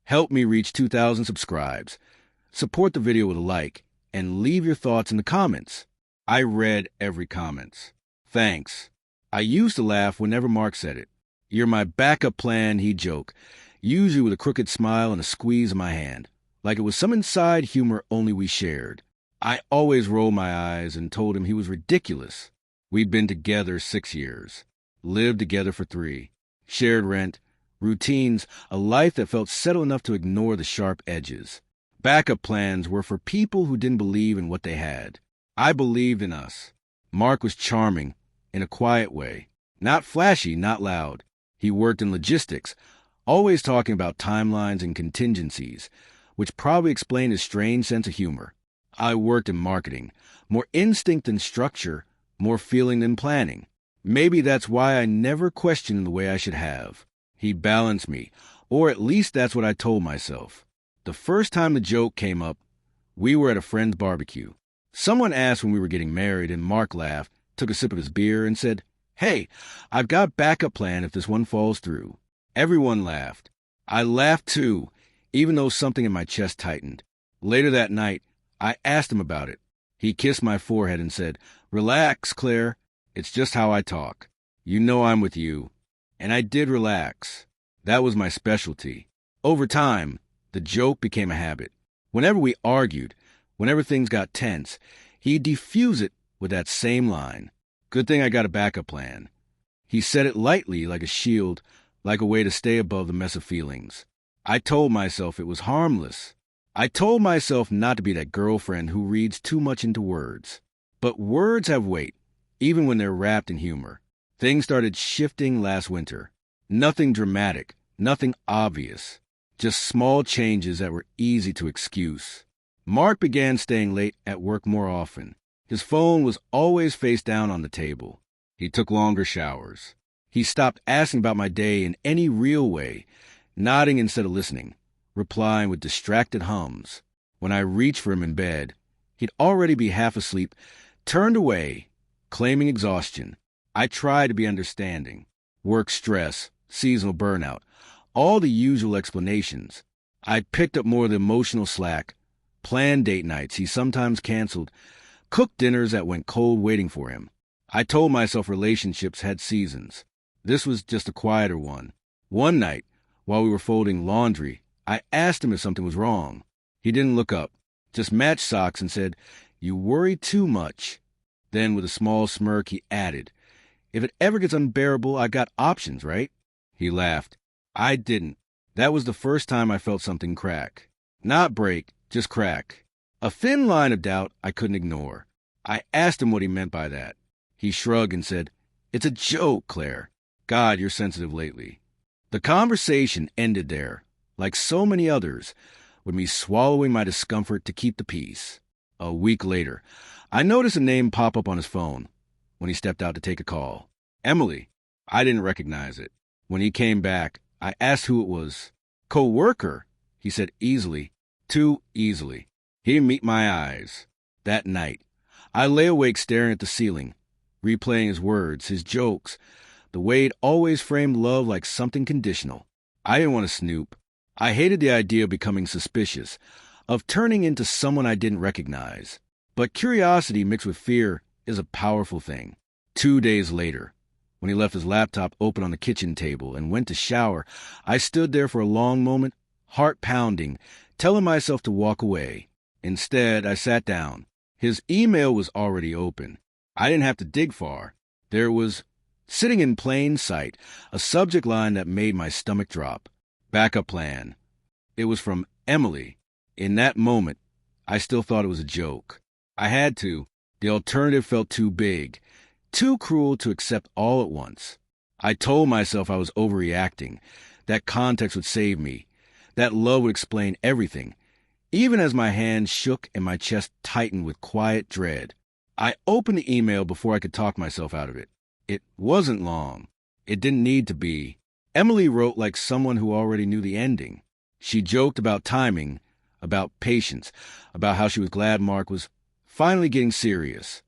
Help me reach 2,000 subscribes. Support the video with a like, and leave your thoughts in the comments. I read every comment. Thanks. I used to laugh whenever Mark said it. You're my backup plan, he'd joke, usually with a crooked smile and a squeeze of my hand, like it was some inside humor only we shared. I always rolled my eyes and told him he was ridiculous. We'd been together 6 years, lived together for 3, shared rent, routines, a life that felt settled enough to ignore the sharp edges. Backup plans were for people who didn't believe in what they had. I believed in us. Mark was charming, in a quiet way. Not flashy, not loud. He worked in logistics, always talking about timelines and contingencies, which probably explained his strange sense of humor. I worked in marketing, more instinct than structure, more feeling than planning. Maybe that's why I never questioned the way I should have. He balanced me, or at least that's what I told myself. The first time the joke came up, we were at a friend's barbecue. Someone asked when we were getting married, and Mark laughed, took a sip of his beer, and said, "Hey, I've got backup plan if this one falls through." Everyone laughed. I laughed too, even though something in my chest tightened. Later that night, I asked him about it. He kissed my forehead and said, "Relax, Claire. It's just how I talk. You know I'm with you." And I did relax. That was my specialty. Over time, the joke became a habit. Whenever we argued, whenever things got tense, he'd defuse it with that same line. Good thing I got a backup plan. He said it lightly, like a shield, like a way to stay above the mess of feelings. I told myself it was harmless. I told myself not to be that girlfriend who reads too much into words. But words have weight, even when they're wrapped in humor. Things started shifting last winter. Nothing dramatic, nothing obvious. Just small changes that were easy to excuse. Mark began staying late at work more often. His phone was always face down on the table. He took longer showers. He stopped asking about my day in any real way, nodding instead of listening, replying with distracted hums. When I reached for him in bed, he'd already be half asleep, turned away, claiming exhaustion. I tried to be understanding. Work stress, seasonal burnout, all the usual explanations. I picked up more of the emotional slack, planned date nights he sometimes canceled, cooked dinners that went cold waiting for him. I told myself relationships had seasons. This was just a quieter one. One night, while we were folding laundry, I asked him if something was wrong. He didn't look up, just matched socks and said, "You worry too much." Then, with a small smirk, he added, "If it ever gets unbearable, I got options, right?" He laughed. I didn't. That was the first time I felt something crack. Not break, just crack. A thin line of doubt I couldn't ignore. I asked him what he meant by that. He shrugged and said, "It's a joke, Claire. God, you're sensitive lately." The conversation ended there, like so many others, with me swallowing my discomfort to keep the peace. A week later, I noticed a name pop up on his phone when he stepped out to take a call. Emily. I didn't recognize it. When he came back, I asked who it was. "Co-worker," he said easily, too easily. He didn't meet my eyes. That night, I lay awake staring at the ceiling, replaying his words, his jokes, the way he'd always framed love like something conditional. I didn't want to snoop. I hated the idea of becoming suspicious, of turning into someone I didn't recognize. But curiosity mixed with fear is a powerful thing. 2 days later, when he left his laptop open on the kitchen table and went to shower, I stood there for a long moment, heart pounding, telling myself to walk away. Instead, I sat down. His email was already open. I didn't have to dig far. There it was, sitting in plain sight, a subject line that made my stomach drop. Backup plan. It was from Emily. In that moment, I still thought it was a joke. I had to. The alternative felt too big, too cruel to accept all at once. I told myself I was overreacting, that context would save me, that love would explain everything, even as my hands shook and my chest tightened with quiet dread. I opened the email before I could talk myself out of it. It wasn't long. It didn't need to be. Emily wrote like someone who already knew the ending. She joked about timing, about patience, about how she was glad Mark was finally getting serious.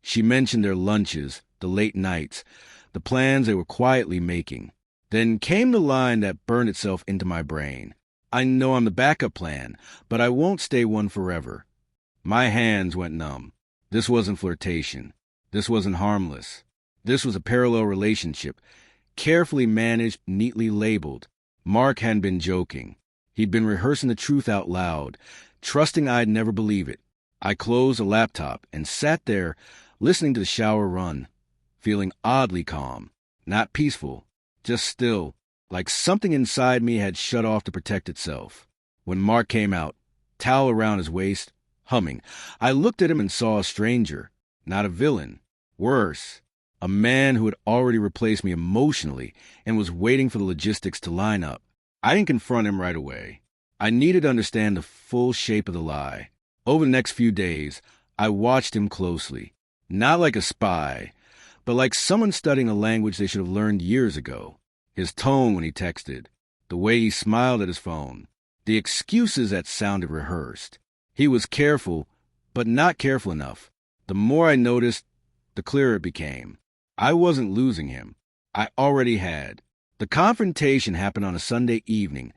She mentioned their lunches, the late nights, the plans they were quietly making. Then came the line that burned itself into my brain. I know I'm the backup plan, but I won't stay one forever. My hands went numb. This wasn't flirtation. This wasn't harmless. This was a parallel relationship, carefully managed, neatly labeled. Mark hadn't been joking. He'd been rehearsing the truth out loud, trusting I'd never believe it. I closed the laptop and sat there, listening to the shower run, feeling oddly calm, not peaceful, just still, like something inside me had shut off to protect itself. When Mark came out, towel around his waist, humming, I looked at him and saw a stranger, not a villain. Worse, a man who had already replaced me emotionally and was waiting for the logistics to line up. I didn't confront him right away. I needed to understand the full shape of the lie. Over the next few days, I watched him closely, not like a spy, but like someone studying a language they should have learned years ago. His tone when he texted, the way he smiled at his phone, the excuses that sounded rehearsed. He was careful, but not careful enough. The more I noticed, the clearer it became. I wasn't losing him. I already had. The confrontation happened on a Sunday evening,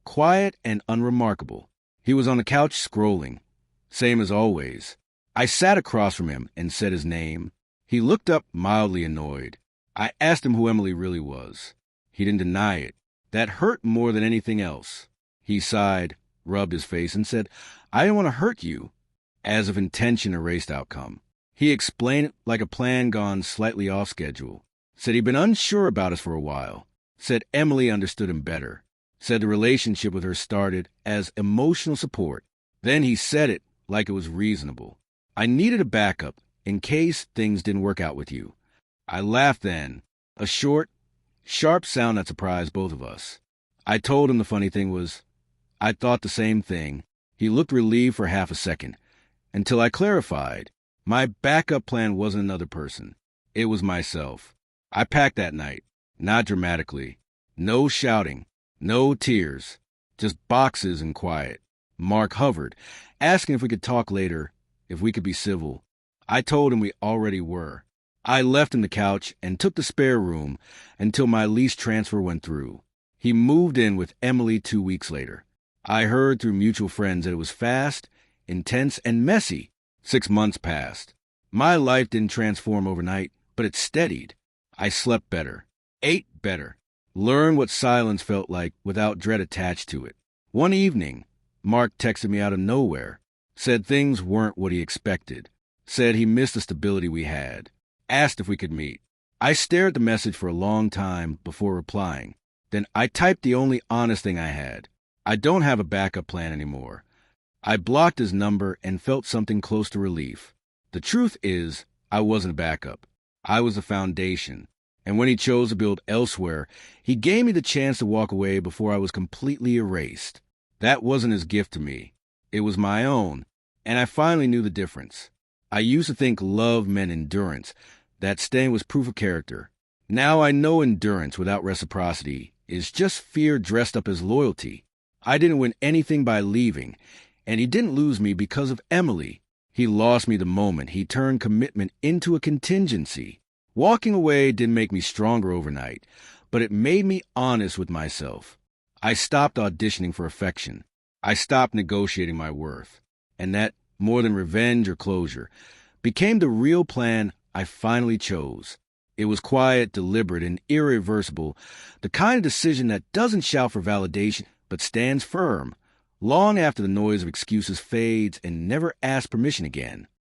quiet and unremarkable. He was on the couch scrolling, same as always. I sat across from him and said his name. He looked up mildly annoyed. I asked him who Emily really was. He didn't deny it. That hurt more than anything else. He sighed, rubbed his face, and said, I didn't want to hurt you, as if intention erased outcome. He explained it like a plan gone slightly off schedule. Said he'd been unsure about us for a while. Said Emily understood him better. Said the relationship with her started as emotional support. Then he said it like it was reasonable. I needed a backup in case things didn't work out with you. I laughed then, a short, sharp sound that surprised both of us. I told him the funny thing was, I thought the same thing. He looked relieved for half a second, until I clarified. My backup plan wasn't another person. It was myself. I packed that night, not dramatically. No shouting, no tears, just boxes and quiet. Mark hovered, asking if we could talk later, if we could be civil. I told him we already were. I left him the couch and took the spare room until my lease transfer went through. He moved in with Emily 2 weeks later. I heard through mutual friends that it was fast, intense, and messy. 6 months passed. My life didn't transform overnight, but it steadied. I slept better, ate better, learned what silence felt like without dread attached to it. One evening, Mark texted me out of nowhere, said things weren't what he expected, said he missed the stability we had, asked if we could meet. I stared at the message for a long time before replying. Then I typed the only honest thing I had. I don't have a backup plan anymore. I blocked his number and felt something close to relief. The truth is, I wasn't a backup. I was the foundation. And when he chose to build elsewhere, he gave me the chance to walk away before I was completely erased. That wasn't his gift to me. It was my own, and I finally knew the difference. I used to think love meant endurance, that staying was proof of character. Now I know endurance without reciprocity is just fear dressed up as loyalty. I didn't win anything by leaving, and he didn't lose me because of Emily. He lost me the moment he turned commitment into a contingency. Walking away didn't make me stronger overnight, but it made me honest with myself. I stopped auditioning for affection. I stopped negotiating my worth. And that, more than revenge or closure, became the real plan I finally chose. It was quiet, deliberate, and irreversible, the kind of decision that doesn't shout for validation, but stands firm, long after the noise of excuses fades and never asks permission again.